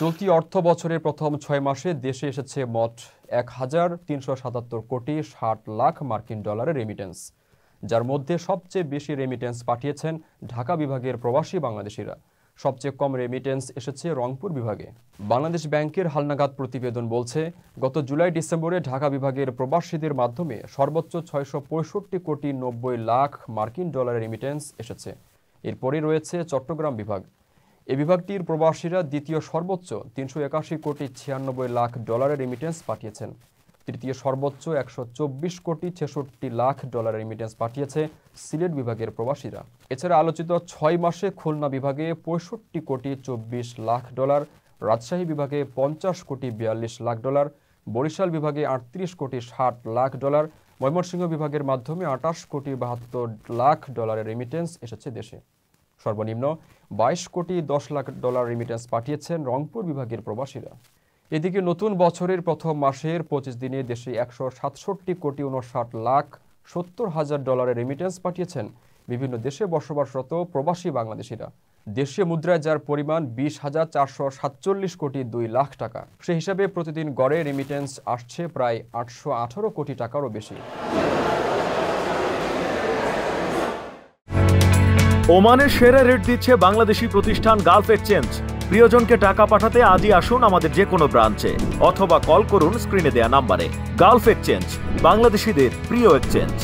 চলতি অর্থ বছরের প্রথম 6 মাসে দেশে এসেছে মোট ১,৩৭৭ কোটি ৬০ লাখ মার্কিন ডলারের রেমিটেন্স, যার মধ্যে সবচেয়ে বেশি রেমিটেন্স পাঠিয়েছেন ঢাকা বিভাগের প্রবাসী বাংলাদেশিরা। সবচেয়ে কম রেমিটেন্স এসেছে রংপুর বিভাগে। বাংলাদেশ ব্যাংকের হালনাগাদ প্রতিবেদন বলছে, গত জুলাই-ডিসেম্বরে ঢাকা বিভাগের প্রবাসীদের মাধ্যমে সর্বোচ্চ ৬৬৫ কোটি ৯০ লাখ মার্কিন ডলারের রেমিটেন্স এসেছে। এরপরে রয়েছে চট্টগ্রাম বিভাগ। এই বিভাগটির প্রবাসীরা দ্বিতীয় সর্বোচ্চ ৩৮১ কোটি ৯৬ লাখ ডলারের রেমিটেন্স পাঠিয়েছেন। তৃতীয় সর্বোচ্চ ১২৪ কোটি ৬৬ লাখ ডলারের রেমিটেন্স পাঠিয়েছে সিলেট বিভাগের প্রবাসীরা। এছাড়া আলোচিত ৬ মাসে খুলনা বিভাগে ৬৫ কোটি ২৪ লাখ ডলার, রাজশাহী বিভাগে ৫০ কোটি ৪২ লাখ ডলার, বরিশাল বিভাগে ৩৮ কোটি ৬০ লাখ ডলার, ময়মনসিংহ বিভাগের মাধ্যমে ২৮ কোটি ৭২ লাখ ডলারের রেমিটেন্স এসেছে দেশে। সর্বনিম্ন ২২ কোটি ১০ লাখ ডলার রেমিটেন্স পাঠিয়েছেন রংপুর বিভাগের প্রবাসীরা। এদিকে নতুন বছরের প্রথম মাসের ২৫ দিনে দেশে ১৬৭ কোটি ৫৯ লাখ ৭০ হাজার ডলারের রেমিটেন্স পাঠিয়েছেন বিভিন্ন দেশে বসবাসরত প্রবাসী বাংলাদেশিরা। দেশীয় মুদ্রায় যার পরিমাণ ২০,৪৪৭ কোটি ২ লাখ টাকা। সে হিসাবে প্রতিদিন গড়ে রেমিটেন্স আসছে প্রায় ৮১৮ কোটি টাকারও বেশি। ওমানের সেরা রেট দিচ্ছে বাংলাদেশি প্রতিষ্ঠান গালফ এক্সচেঞ্জ। প্রিয়জনকে টাকা পাঠাতে আজই আসুন আমাদের যে কোনো ব্রাঞ্চে অথবা কল করুন স্ক্রিনে দেয়া নাম্বারে। গালফ এক্সচেঞ্জ, বাংলাদেশিদের প্রিয় এক্সচেঞ্জ।